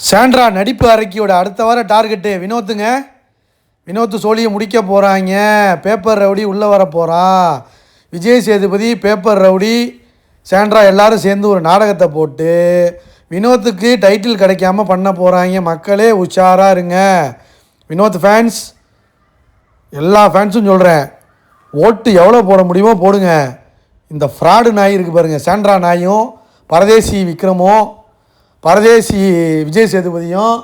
Sandra நடிப்பு அறைக்கியோட அடுத்த வார டார்கெட்டு வினோத்துங்க. வினோத்து சோழியை முடிக்க போகிறாங்க. பேப்பர் ரவுடி உள்ளே வர போகிறான். Vijay Sethupathi, paper rowdy, Sandra எல்லோரும் சேர்ந்து ஒரு நாடகத்தை போட்டு வினோத்துக்கு டைட்டில் கிடைக்காம பண்ண போகிறாங்க. மக்களே உஷாராக இருங்க. வினோத் ஃபேன்ஸ், எல்லா ஃபேன்ஸும் சொல்கிறேன், ஓட்டு எவ்வளோ போட முடியுமோ போடுங்க. இந்த ஃப்ராடு நாய் இருக்குது பாருங்கள், சாண்ட்ரா நாயும் பரதேசி விக்ரமும் பரதேசி விஜய் சேதுபதியும்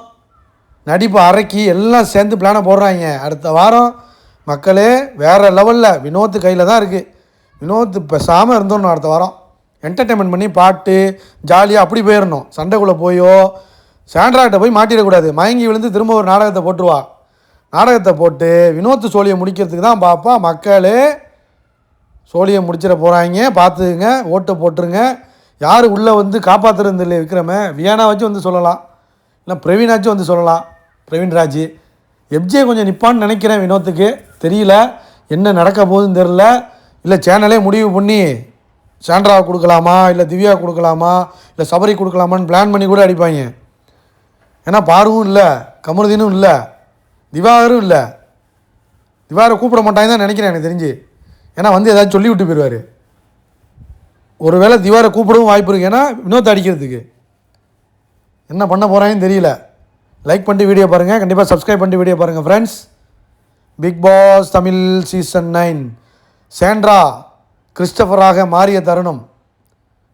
நடிப்பு அரைக்கி எல்லாம் சேர்ந்து பிளானை போடுறாங்க. அடுத்த வாரம் மக்களே வேறு லெவலில் வினோத்து கையில் தான் இருக்குது. வினோத்து பேசாமல் இருந்தோன்னு அடுத்த வாரம் என்டர்டெயின்மெண்ட் பண்ணி பாட்டு ஜாலியாக அப்படி போயிடணும். சண்டைக்குள்ளே போயோ சாண்ட்ராக்கிட்ட போய் மாட்டிடக்கூடாது. மயங்கி விழுந்து திரும்ப ஒரு நாடகத்தை போட்டுருவா. நாடகத்தை போட்டு வினோத்து சோழியை முடிக்கிறதுக்கு தான் பாப்பா. மக்களே சோழியை முடிச்சிட போகிறாங்க, பார்த்துக்குங்க. ஓட்டை போட்டுருங்க. யார் உள்ளே வந்து காப்பாற்றுறது இல்லை விக்ரம. வியானா வச்சு வந்து சொல்லலாம், இல்லை பிரவீனாச்சும் வந்து சொல்லலாம். பிரவீன்ராஜ் எப்ஜே கொஞ்சம் நிற்பான்னு நினைக்கிறேன். வினோத்துக்கு தெரியல என்ன நடக்க போகுதுன்னு தெரில. இல்லை சேனலே முடிவு பண்ணி சாண்ட்ராவை கொடுக்கலாமா, இல்லை திவ்யா கொடுக்கலாமா, இல்லை சபரி கொடுக்கலாமான்னு பிளான் பண்ணி கூட அடிப்பாங்க. ஏன்னா பாருவும் இல்லை, கமருதீனும் இல்லை, திவாகரும் இல்லை. திவாகரை கூப்பிட மாட்டாங்க தான் நினைக்கிறேன் எனக்கு தெரிஞ்சு. ஏன்னா வந்து ஏதாச்சும் சொல்லி விட்டு போயிடுவார். ஒருவேளை திவாரை கூப்பிடவும் வாய்ப்பு இருக்குது. ஏன்னா வினோத் அடிக்கிறதுக்கு என்ன பண்ண போகிறாங்கன்னு தெரியல. லைக் பண்ணிட்டு வீடியோ பாருங்கள், கண்டிப்பாக சப்ஸ்கிரைப் பண்ணிட்டு வீடியோ பாருங்கள் friends. Bigg Boss Tamil season 9 Sandra கிறிஸ்டபராக மாறிய தருணம்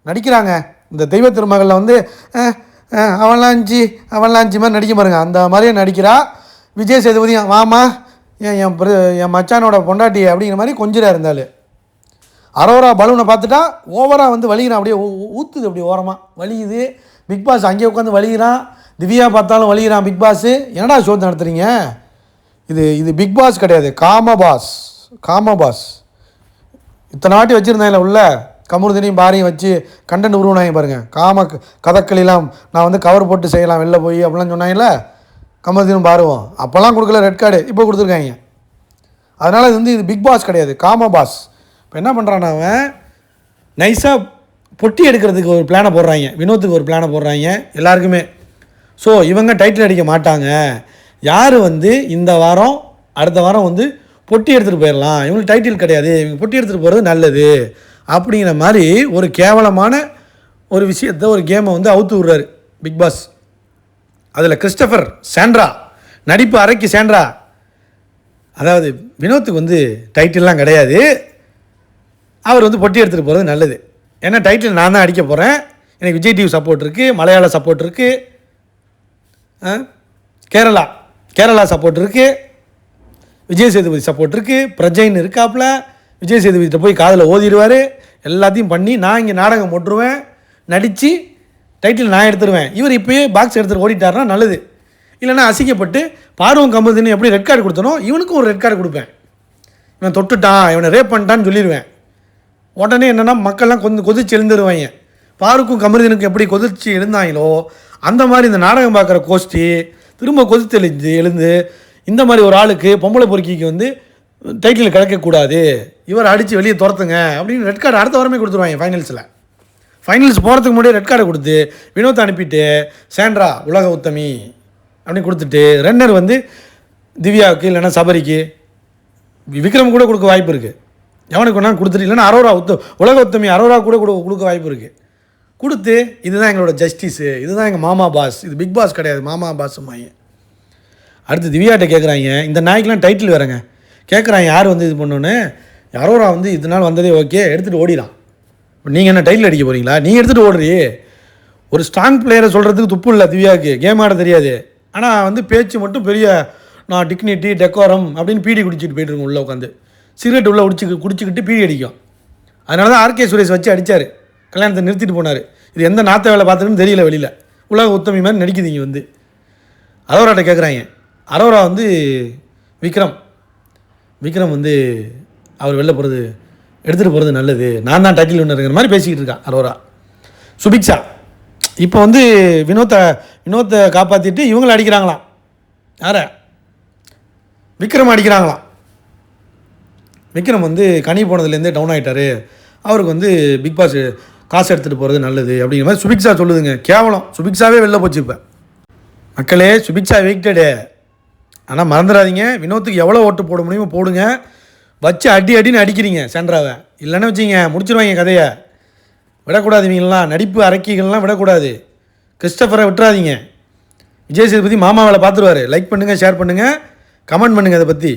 நடிக்கிறாங்க. இந்த தெய்வ திருமகளில் வந்து அவன்லாஞ்சி மாதிரி நடிக்க பாருங்க, அந்த மாதிரியே நடிக்கிறா. விஜய் சேதுபதியும் வாமா என் மச்சானோட பொண்டாட்டி அப்படிங்கிற மாதிரி கொஞ்சிராக இருந்தாலும் அரோரா பலூனை பார்த்துட்டா ஓவராக வந்து வலிகிறான். அப்படியே ஊற்றுது, அப்படி ஓரமாக வலியுது. பிக் பாஸ் அங்கேயே உட்காந்து வலிகிறான். திவ்யா பார்த்தாலும் வலிகிறான். பிக் பாஸ் என்னடா ஷோ நடத்துகிறீங்க? இது பிக் பாஸ் கிடையாது, காம பாஸ். இத்தனை வாட்டி வச்சுருந்தாங்களே உள்ள கமருதனையும் பாரியும் வச்சு கண்டென்ட் உருவானாங்க பாருங்கள். கதக்களெல்லாம் நான் வந்து கவர் போட்டு செய்யலாம் வெளில போய் அப்படிலாம் சொன்னாங்கல்ல. கமருதீனும் பாருவோம் அப்போல்லாம் கொடுக்கல ரெட் கார்டு, இப்போ கொடுத்துருக்காங்க. அதனால் இது பிக் பாஸ் கிடையாது, காம பாஸ். இப்போ என்ன பண்ணுறான் அவன் நைஸாக பொட்டி எடுக்கிறதுக்கு ஒரு பிளானை போடுறாங்க. வினோத்துக்கு ஒரு பிளானை போடுறாங்க எல்லாருக்குமே. ஸோ இவங்க டைட்டில் அடிக்க மாட்டாங்க. யார் வந்து இந்த வாரம் அடுத்த வாரம் வந்து பொட்டி எடுத்துகிட்டு போயிடலாம், இவங்களுக்கு டைட்டில் கிடையாது, இவங்க பொட்டி எடுத்துகிட்டு போகிறது நல்லது அப்படிங்கிற மாதிரி ஒரு கேவலமான ஒரு விஷயத்தை, ஒரு கேமை வந்து அவுத்து விட்றாரு பிக் பாஸ். அதில் கிறிஸ்டபர், சாண்ட்ரா நடிப்பு அரைக்கி சாண்ட்ரா. அதாவது வினோத்துக்கு வந்து டைட்டில்லாம் கிடையாது, அவர் வந்து பொட்டி எடுத்துகிட்டு போகிறது நல்லது. ஏன்னா டைட்டில் நான் தான் அடிக்க போகிறேன். எனக்கு விஜய் டிவி சப்போர்ட் இருக்குது, மலையாள சப்போர்ட் இருக்குது, கேரளா சப்போர்ட் இருக்குது, விஜய் சேதுபதி சப்போர்ட் இருக்குது, பிரஜைன்னு இருக்காப்புல. விஜய் சேதுபதிட்ட போய் காதில் ஓதிடுவார். எல்லாத்தையும் பண்ணி நான் இங்கே நாடகம் போட்டுருவேன், நடித்து டைட்டில் நான் எடுத்துருவேன். இவர் இப்போயே பாக்ஸ் எடுத்துகிட்டு ஓடிட்டாருன்னா நல்லது. இல்லைனா அசிங்கப்பட்டு பார்வம் கம்பதுன்னு எப்படி ரெட் கார்டு கொடுத்தனோ இவனுக்கும் ஒரு ரெட் கார்டு கொடுப்பேன். இவன் தொட்டுட்டான், இவனை ரேப் பண்ணிட்டான்னு சொல்லிடுவேன். உடனே என்னென்னா மக்கள்லாம் கொஞ்சம் கொதிச்சு எழுந்துருவாங்க. பாருக்கும் கமருதீனுக்கும் எப்படி கொதிச்சு எழுந்தாங்களோ அந்த மாதிரி இந்த நாடகம் பார்க்குற கோஷ்டி திரும்ப கொதித்து எழுந்து இந்த மாதிரி ஒரு ஆளுக்கு, பொம்பளை பொறுக்கிக்கு வந்து டைட்டில் கிடைக்கக்கூடாது, இவர் அடித்து வெளியே துரத்துங்க அப்படின்னு ரெட் கார்டு அடுத்த வாரமே கொடுத்துருவாங்க. ஃபைனல்ஸ் போகிறதுக்கு முன்னாடியே ரெட் கார்டை கொடுத்து வினோத்தை அனுப்பிட்டு சாண்ட்ரா உலக உத்தமி அப்படின்னு கொடுத்துட்டு ரன்னர் வந்து திவ்யாவுக்கு இல்லைன்னா சபரிக்கு, விக்ரம் கூட கொடுக்க வாய்ப்பு இருக்குது. எவனுக்கு வேணாலும் கொடுத்துட்டு, இல்லைன்னா அரோரா உலக உத்தமி அரோரா கூட கொடுக்க வாய்ப்பு இருக்குது. கொடுத்து இதுதான் எங்களோட ஜஸ்டிஸு, இதுதான் எங்கள் மாமா பாஸ், இது பிக் பாஸ் கிடையாது மாமா பாஸ் மாய. அடுத்து திவ்யாட்ட கேட்குறாங்க, இந்த நாய்க்கெலாம் டைட்டில் வேறங்க கேட்குறாங்க, யார் வந்து இது பண்ணோன்னு. அரோரா வந்து இதனால் வந்ததே ஓகே எடுத்துகிட்டு ஓடிடலாம். இப்போ நீங்கள் என்ன டைட்டில் அடிக்க போகிறீங்களா? நீங்கள் எடுத்துகிட்டு ஓடுறீ. ஒரு ஸ்ட்ராங் பிளேயரை சொல்கிறதுக்கு துப்பு இல்லை திவ்யாவுக்கு, கேம் ஆட தெரியாது. ஆனால் வந்து பேச்சு மட்டும் பெரிய நான் டிக்னிட்டி டெக்கோரம் அப்படின்னு பீடி குடிச்சிட்டு போய்ட்டுருக்கோம். உள்ளே உட்காந்து சிகரெட் உள்ளே குடிச்சிக்கிட்டு பீடி அடிக்கும். அதனால தான் ஆர்கே சுரேஷ் வச்சு அடித்தார், கல்யாணத்தை நிறுத்திட்டு போனார். இது எந்த நாற்ற வேலை பார்த்துன்னு தெரியல. வெளியில் உலக உத்தமி மாதிரி நடிக்குதுங்க. வந்து அரோராட்ட கேட்குறாங்க. அரோரா வந்து விக்ரம் வந்து அவர் வெளில போகிறது எடுத்துகிட்டு போகிறது நல்லது, நான் தான் டைட்டில் வின்னருங்கிற மாதிரி பேசிக்கிட்டு இருக்கான் அரோரா. சுபிக்ஷா இப்போ வந்து வினோத்தை காப்பாற்றிட்டு இவங்களை அடிக்கிறாங்களாம். யாரை? விக்ரம் அடிக்கிறாங்களாம். விக்ரம் வந்து கனி போனதுலேருந்தே டவுன் ஆகிட்டார், அவருக்கு வந்து பிக் பாஸ் காசு எடுத்துகிட்டு போகிறது நல்லது அப்படிங்கிற மாதிரி சுபிக்ஷா சொல்லுதுங்க. கேவலம், சுபிக்ஷாவே வெளில போச்சு. இப்போ மக்களே சுபிக்ஷா வீக்டடு. ஆனால் மறந்துடாதீங்க, வினோத்துக்கு எவ்வளோ ஓட்டு போட முடியுமோ போடுங்க. வச்சு அடின்னு அடிக்கிறீங்க சாண்ட்ராவை. இல்லைன்னு வச்சிங்க முடிச்சிருவாங்க கதையை. விடக்கூடாது, இவங்களாம் நடிப்பு அரக்கிகள்லாம் விடக்கூடாது. கிறிஸ்டபரை விட்டுறாதீங்க. விஜய் சேதுபதி மாமா வேலை பார்த்துருவார். லைக் பண்ணுங்கள், ஷேர் பண்ணுங்கள், கமெண்ட் பண்ணுங்கள். அதை பற்றி